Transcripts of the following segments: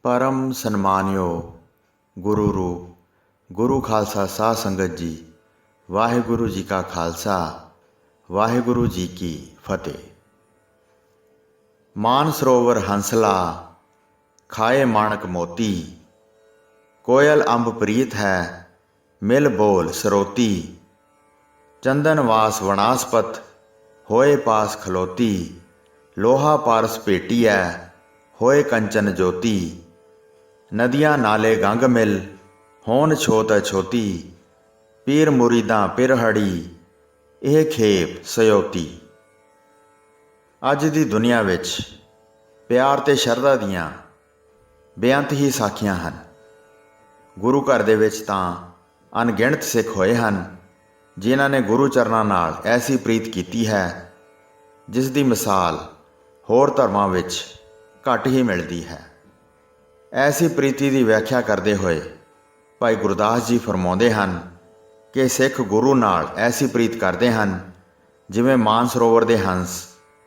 परम सन्मानियो गुरु रूप गुरु खालसा साह संगत जी, वाहिगुरु जी का खालसा वाहिगुरु जी की फतेह। मान सरोवर हंसला खाए माणक मोती, कोयल अंब प्रीत है मिल बोल सरोती। चंदन वास वनास्पत होए पास खलोती, लोहा पारस पेटिया होए कंचन ज्योति। नदियाँ नाले गंग मिल होन छोत छोती, पीर मुरीदां पिरहड़ी ਇਹ ਖੇਪ ਸਯੋਤੀ। ਅੱਜ ਦੀ ਦੁਨੀਆ ਵਿੱਚ ਪਿਆਰ ਤੇ ਸ਼ਰਧਾ ਦੀਆਂ ਬੇਅੰਤ ਹੀ ਸਾਖੀਆਂ ਹਨ। ਗੁਰੂ ਘਰ ਦੇ ਵਿੱਚ ਤਾਂ ਅਣਗਿਣਤ ਸਿੱਖ ਹੋਏ ਹਨ ਜਿਨ੍ਹਾਂ ਨੇ ਗੁਰੂ ਚਰਨਾਂ ਨਾਲ ਐਸੀ ਪ੍ਰੀਤ ਕੀਤੀ ਹੈ ਜਿਸ ਦੀ ਮਿਸਾਲ ਹੋਰ ਧਰਮਾਂ ਵਿੱਚ ਘੱਟ ਹੀ ਮਿਲਦੀ ਹੈ। ਐਸੀ ਪ੍ਰੀਤੀ ਦੀ ਵਿਆਖਿਆ ਕਰਦੇ ਹੋਏ ਭਾਈ ਗੁਰਦਾਸ ਜੀ ਫਰਮਾਉਂਦੇ ਹਨ ਕਿ ਸਿੱਖ ਗੁਰੂ ਨਾਲ ਐਸੀ ਪ੍ਰੀਤ ਕਰਦੇ ਹਨ ਜਿਵੇਂ ਮਾਨ ਸਰੋਵਰ ਦੇ ਹੰਸ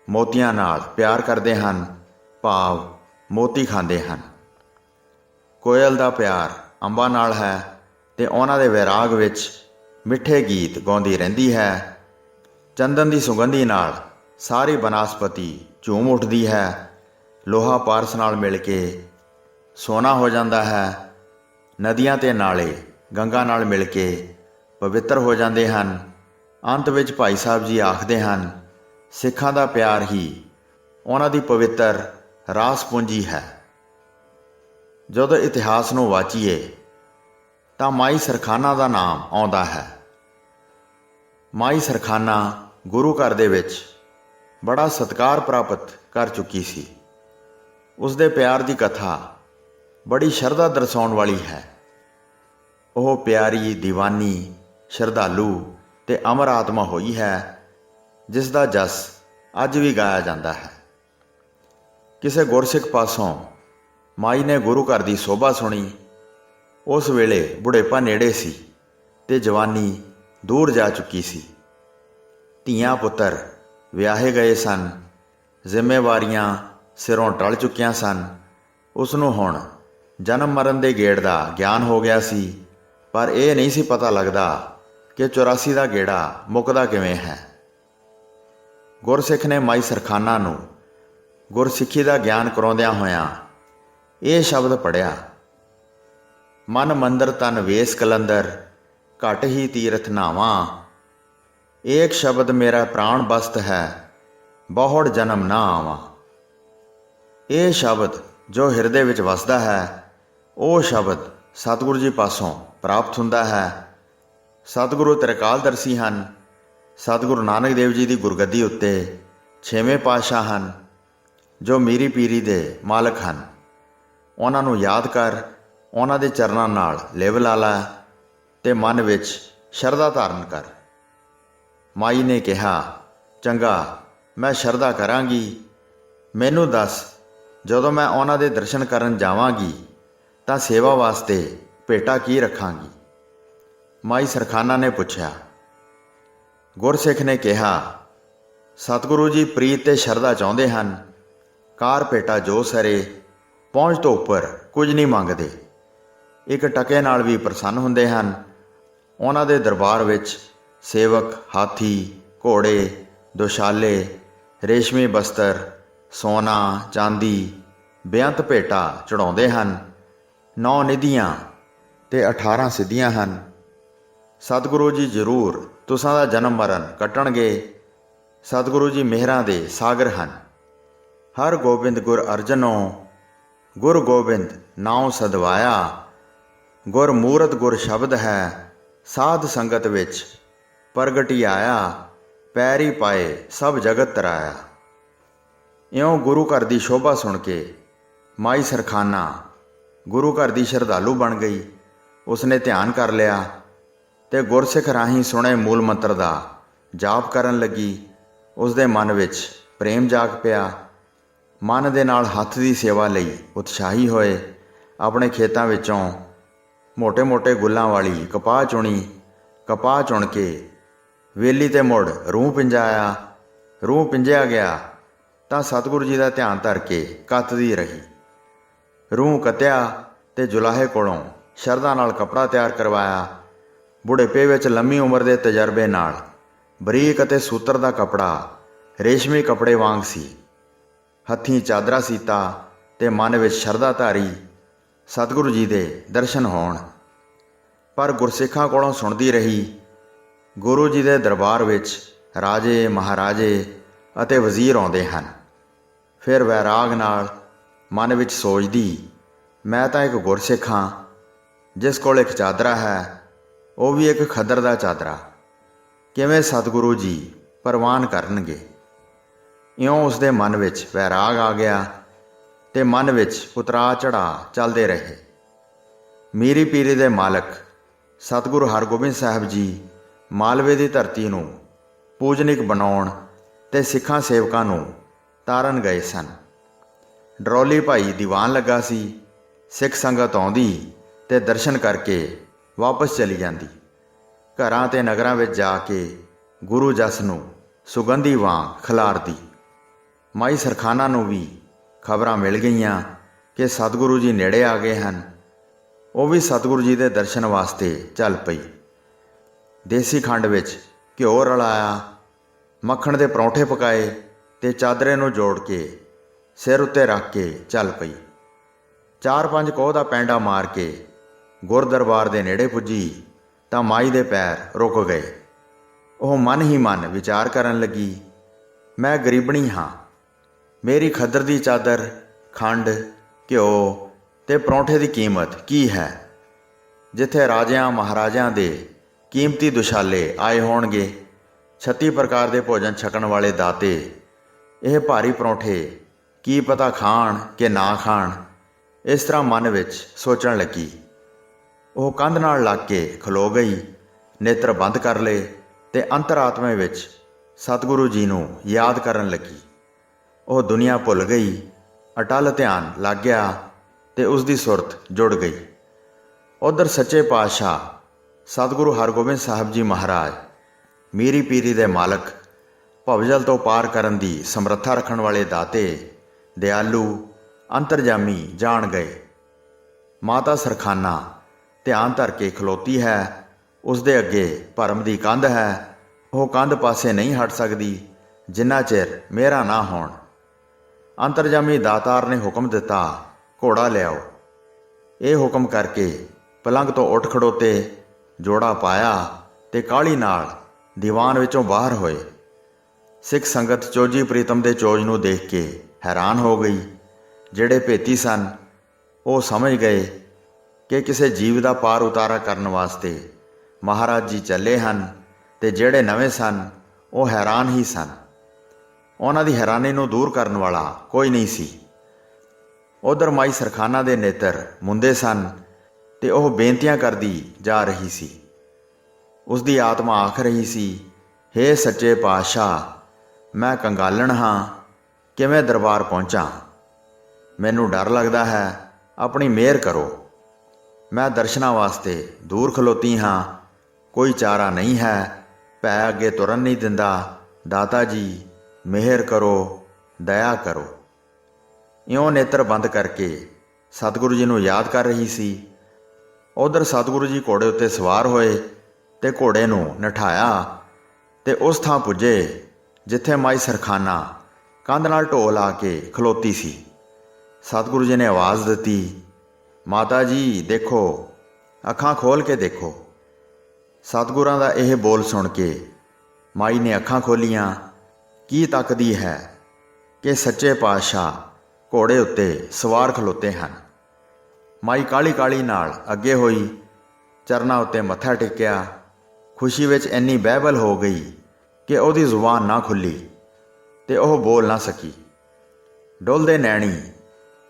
ਮੋਤੀਆਂ ਨਾਲ ਪਿਆਰ ਕਰਦੇ ਹਨ, ਭਾਵ ਮੋਤੀ ਖਾਂਦੇ ਹਨ। ਕੋਇਲ ਦਾ ਪਿਆਰ ਅੰਬਾਂ ਨਾਲ ਹੈ ਤੇ ਉਹਨਾਂ ਦੇ ਵੈਰਾਗ ਵਿੱਚ ਮਿੱਠੇ ਗੀਤ ਗਾਉਂਦੀ ਰਹਿੰਦੀ ਹੈ। ਚੰਦਨ ਦੀ ਸੁਗੰਧੀ ਨਾਲ ਸਾਰੀ ਬਨਸਪਤੀ ਝੂਮ ਉੱਠਦੀ ਹੈ। ਲੋਹਾ ਪਾਰਸ ਨਾਲ ਮਿਲ ਕੇ ਸੋਨਾ ਹੋ ਜਾਂਦਾ ਹੈ। ਨਦੀਆਂ ਤੇ ਨਾਲੇ ਗੰਗਾ ਨਾਲ ਮਿਲ ਕੇ ਪਵਿੱਤਰ ਹੋ ਜਾਂਦੇ ਹਨ। ਅੰਤ ਵਿੱਚ ਭਾਈ ਸਾਹਿਬ ਜੀ ਆਖਦੇ ਹਨ, ਸਿੱਖਾਂ ਦਾ ਪਿਆਰ ਹੀ ਉਹਨਾਂ ਦੀ ਪਵਿੱਤਰ ਰਾਸ ਪੂੰਜੀ ਹੈ। ਜਦੋਂ ਇਤਿਹਾਸ ਨੂੰ ਵਾਚੀਏ ਤਾਂ ਮਾਈ ਸਰਖਾਨਾ ਦਾ ਨਾਮ ਆਉਂਦਾ ਹੈ। ਮਾਈ ਸਰਖਾਨਾ ਗੁਰੂ ਘਰ ਦੇ ਵਿੱਚ ਬੜਾ ਸਤਿਕਾਰ ਪ੍ਰਾਪਤ ਕਰ ਚੁੱਕੀ ਸੀ। ਉਸ ਦੇ ਪਿਆਰ ਦੀ ਕਥਾ ਬੜੀ ਸ਼ਰਧਾ ਦਰਸਾਉਣ ਵਾਲੀ ਹੈ। ਉਹ ਪਿਆਰੀ, ਦੀਵਾਨੀ, ਸ਼ਰਧਾਲੂ ਤੇ ਅਮਰ ਆਤਮਾ ਹੋਈ ਹੈ ਜਿਸ ਦਾ ਜਸ ਅੱਜ ਵੀ ਗਾਇਆ ਜਾਂਦਾ ਹੈ। ਕਿਸੇ ਗੁਰਸਿੱਖ ਪਾਸੋਂ ਮਾਈ ਨੇ ਗੁਰੂ ਘਰ ਦੀ ਸੋਭਾ ਸੁਣੀ। ਉਸ ਵੇਲੇ ਬੁਢੇਪਾ ਨੇੜੇ ਸੀ ਤੇ ਜਵਾਨੀ ਦੂਰ ਜਾ ਚੁੱਕੀ ਸੀ। ਧੀਆਂ ਪੁੱਤਰ ਵਿਆਹੇ ਗਏ ਸਨ, ਜ਼ਿੰਮੇਵਾਰੀਆਂ ਸਿਰੋਂ ਟਲ ਚੁੱਕੀਆਂ ਸਨ। ਉਸ ਨੂੰ ਹੁਣ ਜਨਮ ਮਰਨ ਦੇ ਗੇੜ ਦਾ ਗਿਆਨ ਹੋ ਗਿਆ ਸੀ, ਪਰ ਇਹ ਨਹੀਂ ਸੀ ਪਤਾ ਲੱਗਦਾ ਕਿ 84 ਦਾ ਗੇੜਾ ਮੁੱਕਦਾ ਕਿਵੇਂ ਹੈ। ਗੁਰਸਿੱਖ ਨੇ ਮਾਈ ਸਰਖਾਨਾ ਨੂੰ ਗੁਰਸਿੱਖੀ ਦਾ ਗਿਆਨ ਕਰਾਉਂਦਿਆਂ ਹੋਇਆਂ ਇਹ ਸ਼ਬਦ ਪੜ੍ਹਿਆ, ਮਨ ਮੰਦਰ ਤਨ ਵੇਸ ਕਲੰਦਰ ਘਟ ਹੀ ਤੀਰਥ ਨਾਵਾਂ। ਏਕ ਸ਼ਬਦ ਮੇਰਾ ਪ੍ਰਾਣ ਬਸਤ ਹੈ ਬਹੁੜ ਜਨਮ ਨਾ ਆਵਾਂ। ਇਹ ਸ਼ਬਦ ਜੋ ਹਿਰਦੇ ਵਿੱਚ ਵਸਦਾ ਹੈ ਉਹ ਸ਼ਬਦ ਸਤਿਗੁਰੂ ਜੀ ਪਾਸੋਂ ਪ੍ਰਾਪਤ ਹੁੰਦਾ ਹੈ। ਸਤਿਗੁਰੂ ਤ੍ਰਿਕਾਲਦਰਸ਼ੀ ਹਨ। ਸਤਿਗੁਰੂ ਨਾਨਕ ਦੇਵ ਜੀ ਦੀ ਗੁਰਗੱਦੀ ਉੱਤੇ 6ਵੇਂ ਪਾਤਸ਼ਾਹ ਹਨ ਜੋ ਮੀਰੀ ਪੀਰੀ ਦੇ ਮਾਲਕ ਹਨ। ਉਹਨਾਂ ਨੂੰ ਯਾਦ ਕਰ, ਉਹਨਾਂ ਦੇ ਚਰਨਾਂ ਨਾਲ ਲਿਵ ਲਾ ਲੈ ਤੇ ਮਨ ਵਿੱਚ ਸ਼ਰਧਾ ਧਾਰਨ ਕਰ। ਮਾਈ ਨੇ ਕਿਹਾ, ਚੰਗਾ, ਮੈਂ ਸ਼ਰਧਾ ਕਰਾਂਗੀ। ਮੈਨੂੰ ਦੱਸ, ਜਦੋਂ ਮੈਂ ਉਹਨਾਂ ਦੇ ਦਰਸ਼ਨ ਕਰਨ ਜਾਵਾਂਗੀ ਤਾਂ ਸੇਵਾ ਵਾਸਤੇ ਭੇਟਾ ਕੀ ਰੱਖਾਂਗੀ? ਮਾਈ ਸਰਖਾਨਾ ਨੇ ਪੁੱਛਿਆ। ਗੁਰਸਿੱਖ ਨੇ ਕਿਹਾ, ਸਤਿਗੁਰੂ ਜੀ ਪ੍ਰੀਤ ਤੇ ਸ਼ਰਧਾ ਚਾਹੁੰਦੇ ਹਨ। ਕਾਰ ਭੇਟਾ ਜੋ ਸਰੇ, ਪਹੁੰਚ ਤੋਂ ਉੱਪਰ ਕੁਝ ਨਹੀਂ ਮੰਗਦੇ। ਇੱਕ ਟਕੇ ਨਾਲ ਵੀ ਪ੍ਰਸੰਨ ਹੁੰਦੇ ਹਨ। ਉਹਨਾਂ ਦੇ ਦਰਬਾਰ ਵਿੱਚ ਸੇਵਕ ਹਾਥੀ, ਘੋੜੇ, ਦੁਸ਼ਾਲੇ, ਰੇਸ਼ਮੀ ਬਸਤਰ, ਸੋਨਾ, ਚਾਂਦੀ, ਬੇਅੰਤ ਭੇਟਾ ਚੜਾਉਂਦੇ ਹਨ। 9 ਨਿਧੀਆਂ ਤੇ 18 ਸਿੱਧੀਆਂ ਹਨ। ਸਤਿਗੁਰੂ ਜੀ ਜ਼ਰੂਰ ਤੁਸਾਂ ਦਾ ਜਨਮ ਮਰਨ ਕੱਟਣਗੇ। ਸਤਿਗੁਰੂ ਜੀ ਮਿਹਰਾਂ ਦੇ ਸਾਗਰ ਹਨ। ਹਰ ਗੋਬਿੰਦ ਗੁਰ ਅਰਜਨੋ, ਗੁਰ ਗੋਬਿੰਦ ਨਾਉ ਸਦਵਾਇਆ। ਗੁਰ ਮੂਰਤ ਗੁਰ ਸ਼ਬਦ ਹੈ, ਸਾਧ ਸੰਗਤ ਵਿੱਚ ਪ੍ਰਗਟੀ ਆਇਆ। ਪੈਰੀ ਪਾਏ ਸਭ ਜਗਤ ਤਰਾਇਆ। ਇਉਂ ਗੁਰੂ ਘਰ ਦੀ ਸ਼ੋਭਾ ਸੁਣ ਕੇ ਮਾਈ ਸਰਖਾਨਾ ਗੁਰੂ ਘਰ ਦੀ ਸ਼ਰਧਾਲੂ ਬਣ ਗਈ। ਉਸਨੇ ਧਿਆਨ ਕਰ ਲਿਆ ਤੇ ਗੁਰਸਿੱਖ ਰਾਹੀਂ ਸੁਣੇ ਮੂਲ ਮੰਤਰ ਦਾ ਜਾਪ ਕਰਨ ਲੱਗੀ। ਉਸ ਦੇ ਮਨ ਵਿੱਚ ਪ੍ਰੇਮ ਜਾਗ ਪਿਆ। ਮਨ ਦੇ ਨਾਲ ਹੱਥ ਦੀ ਸੇਵਾ ਲਈ ਉਤਸ਼ਾਹੀ ਹੋਏ। ਆਪਣੇ ਖੇਤਾਂ ਵਿੱਚੋਂ ਮੋਟੇ-ਮੋਟੇ ਗੁੱਲਾਂ ਵਾਲੀ ਕਪਾਹ ਚੁਣੀ। ਕਪਾਹ ਚੁਣ ਕੇ ਵੇਲੀ ਤੇ ਮੁੜ ਰੂਹ ਪਿੰਜਾਇਆ। ਰੂਹ ਪਿੰਜਿਆ ਗਿਆ ਤਾਂ ਸਤਿਗੁਰੂ ਜੀ ਦਾ ਧਿਆਨ ਧਰ ਕੇ ਕੱਤਦੀ ਰਹੀ। रूह कत्या ते जुलाहे कोलों शरदा नाल कपड़ा तैयार करवाया। बुढ़ेपे विच लंमी उम्र के तजर्बे नाल बरीक अते सूतर का कपड़ा रेशमी कपड़े वांग सी। हत्थीं चादरा सीता ते मन विच शरदा धारी सतगुरु जी दे दर्शन होण। पर गुरसिखां कोलों सुणदी रही, गुरु जी दे दरबार विच राजे महाराजे अते वजीर आउंदे हन। फिर वैराग नाल मन विच सोचदी, मैं तां एक गुरसिख हां जिस कोल एक चादरा है, वो भी एक खद्दर दा चादरा। किवें सतगुरु जी परवान करनगे। इउं उसदे मन विच वैराग आ गया ते मन विच उतरा चढ़ा चलदे रहे। मीरी पीरी दे मालक सतगुरु हरगोबिंद साहब जी मालवे की धरती नूं पूजनिक बनाउण ते सिखां सेवकां नूं तारन गए सन। डरौली भाई दीवान लगा सी। सिख संगत आउंदी ते दर्शन करके वापस चली जाती। घरां ते नगरां विच जाके गुरु जस नूं सुगंधी वांग खिलारदी। माई सरखाना नूं भी खबरां मिल गईयां कि सतगुरु जी नेड़े आ गए हैं। वह भी सतगुरु जी के दर्शन वास्ते चल पई। देसी खंड विच घ्यो रलाया, मक्खण के परौंठे पकाए ते चादरे नूं जोड़ के सिर उत्ते रख के चल पई। 4-5 कोह दा पैंडा मार के गुर दरबार के नेड़े पुजी तां माई दे पैर रुक गए। वह मन ही मन विचार करन लगी, मैं गरीबणी हाँ, मेरी खद्दर दी चादर, खंड, घ्यो ते परौंठे की कीमत की है। जिथे राजियां महाराजियां दे कीमती दुशाले आए होणगे, 36 प्रकार के भोजन छकण वाले दाते यह भारी परौंठे की पता खाण कि ना खाण। इस तरह मन विच सोचण लगी। वह कंध नाल लग के खलो गई, नेत्र बंद कर ले ते अंतरात्मा विच सतगुरु जी नूं याद करन लगी। वह दुनिया भुल गई, अटल ध्यान लग गया ते उसकी सुरत जुड़ गई। उधर सच्चे पातशाह सतगुरु हरगोबिंद साहब जी महाराज मीरी पीरी दे मालक, भवजल तो पार करन दी समर्था रखण वाले दाते, दयालु, अंतरजामी जान गए। माता सरखाना ध्यान धर के खलोती है। उसदे अगे भरम की कंध है। वह कंध पासे नहीं हट सकती जिन्ना चिर मेरा ना होण। अंतरजामी दातार ने हुक्म दिता, घोड़ा लियाओ। ये हुक्म करके पलंग तो उठ खड़ोते, जोड़ा पाया ते काली नाल दीवान विचों बाहर होए। सिख संगत चोजी प्रीतम दे चोज नूं देख के हैरान हो गई। ਜਿਹੜੇ ਭੇਤੀ सन वो समझ गए कि किसी जीव का पार उतारा करने वास्ते महाराज जी चले हैं ते ਜਿਹੜੇ नवे सन वो हैरान ही सन। उन्हां दी हैरानी नूं दूर करने वाला कोई नहीं सी। उधर माई सरखाना दे नेत्र मुंदे सन ते ओह बेनतियां करदी जा रही सी। उसकी आत्मा आख रही सी, हे सच्चे पातशाह, मैं कंगालण हाँ, किवें दरबार पहुँचा। मैनू डर लगता है, अपनी मेहर करो। मैं दर्शनां वास्ते दूर खलोती हाँ, कोई चारा नहीं है, भै अगे तुरन नहीं दिंदा। दाता जी मेहर करो, दया करो। इउं नेत्र बंद करके सतगुरु जी नूं याद कर रही सी। उधर सतगुरु जी घोड़े उत्ते सवार होए ते घोड़े नूं नठाया ते उस थां पुजे जिथे माई सरखाना कंध नाल ढोल आके खलोती सी। सतगुरु जी ने आवाज़ दी, माता जी देखो, अखां खोल के देखो। सतगुरां दा यह बोल सुन के माई ने अखां खोलियां। की तकदी है कि सच्चे पातशाह घोड़े उत्ते सवार खलोते हैं। माई काली काली नाल अगे होई, चरनां उत्ते मत्था टेकिया। खुशी विच इन्नी बहबल हो गई कि उहदी जुबान ना खुली ते ओह बोल ना सकी। डुलदे नैणी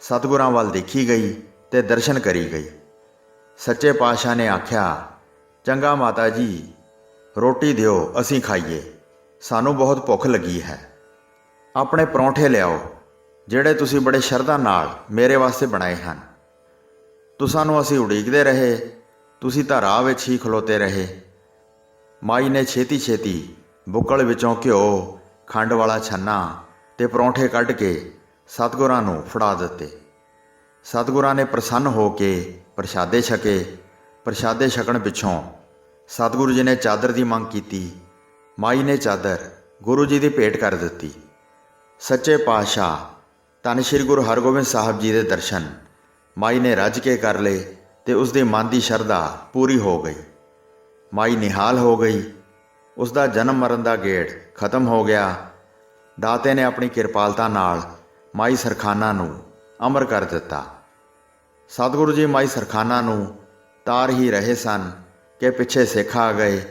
सतगुरां वाल देखी गई ते दर्शन करी गई। सच्चे पातशाह ने आख्या, चंगा माता जी, रोटी दिओ असीं खाईए, सानू बहुत भुख लगी है। अपने परौंठे लियाओ जिहड़े तुसीं बड़े शरधा नाल मेरे वास्ते बनाए हैं। तुसां नूं असीं उड़ीकदे रहे, तुसीं तां राह विच ही खलोते रहे। माई ने छेती छेती बुक्कल विचों घ्यो, खंड वाला छन्ना ते परौंठे कढ के सतगुरां नूं फड़ा दित्ते। ਸਤਿਗੁਰਾਂ ਨੇ ਪ੍ਰਸੰਨ ਹੋ ਕੇ ਪ੍ਰਸ਼ਾਦੇ ਛਕੇ। ਪ੍ਰਸ਼ਾਦੇ ਛਕਣ ਪਿੱਛੋਂ ਸਤਿਗੁਰੂ ਜੀ ਨੇ ਚਾਦਰ ਦੀ ਮੰਗ ਕੀਤੀ। ਮਾਈ ਨੇ ਚਾਦਰ ਗੁਰੂ ਜੀ ਦੀ ਭੇਟ ਕਰ ਦਿੱਤੀ। ਸੱਚੇ ਪਾਤਸ਼ਾਹ ਧੰਨ ਸ਼੍ਰੀ ਗੁਰੂ ਹਰਗੋਬਿੰਦ ਸਾਹਿਬ ਜੀ ਦੇ ਦਰਸ਼ਨ ਮਾਈ ਨੇ ਰੱਜ ਕੇ ਕਰ ਲਏ ਤੇ ਉਸ ਦੇ ਮਨ ਦੀ ਸ਼ਰਧਾ ਪੂਰੀ ਹੋ ਗਈ। ਮਾਈ ਨਿਹਾਲ ਹੋ ਗਈ। ਉਸ ਦਾ ਜਨਮ ਮਰਨ ਦਾ ਗੇੜ ਖਤਮ ਹੋ ਗਿਆ। ਦਾਤੇ ਨੇ ਆਪਣੀ ਕਿਰਪਾਲਤਾ ਨਾਲ ਮਾਈ ਸਰਖਾਨਾ ਨੂੰ ਅਮਰ ਕਰ ਦਿੱਤਾ। ਸਤਿਗੁਰੂ ਜੀ ਮਾਈ ਸਰਖਾਨਾ ਨੂੰ ਤਾਰ ਹੀ ਰਹੇ ਸਨ ਕਿ ਪਿੱਛੇ ਸਿੱਖ ਆ ਗਏ।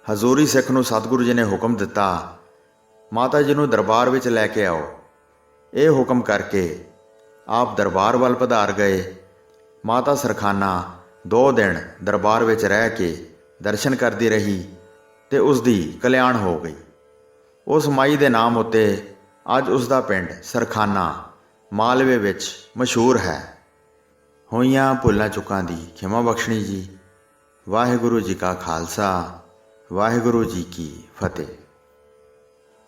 ਹਜ਼ੂਰੀ ਸਿੱਖ ਨੂੰ ਸਤਿਗੁਰੂ ਜੀ ਨੇ ਹੁਕਮ ਦਿੱਤਾ, ਮਾਤਾ ਜੀ ਨੂੰ ਦਰਬਾਰ ਵਿੱਚ ਲੈ ਕੇ ਆਓ। ਇਹ ਹੁਕਮ ਕਰਕੇ ਆਪ ਦਰਬਾਰ ਵੱਲ ਪਧਾਰ ਗਏ। ਮਾਤਾ ਸਰਖਾਨਾ 2 ਦਿਨ ਦਰਬਾਰ ਵਿੱਚ ਰਹਿ ਕੇ ਦਰਸ਼ਨ ਕਰਦੀ ਰਹੀ ਤੇ ਉਸ ਦੀ ਕਲਿਆਣ ਹੋ ਗਈ। ਉਸ ਮਾਈ ਦੇ ਨਾਮ ਉੱਤੇ ਅੱਜ ਉਸ ਦਾ ਪਿੰਡ ਸਰਖਾਨਾ ਮਾਲਵੇ ਵਿੱਚ ਮਸ਼ਹੂਰ ਹੈ। ਹੋਈਆਂ ਭੁੱਲਾਂ ਚੁੱਕਾਂ ਦੀ ਖਿਮਾ ਬਖਸ਼ਣੀ ਜੀ। ਵਾਹਿਗੁਰੂ ਜੀ ਕਾ ਖਾਲਸਾ, ਵਾਹਿਗੁਰੂ ਜੀ ਕੀ ਫਤਿਹ।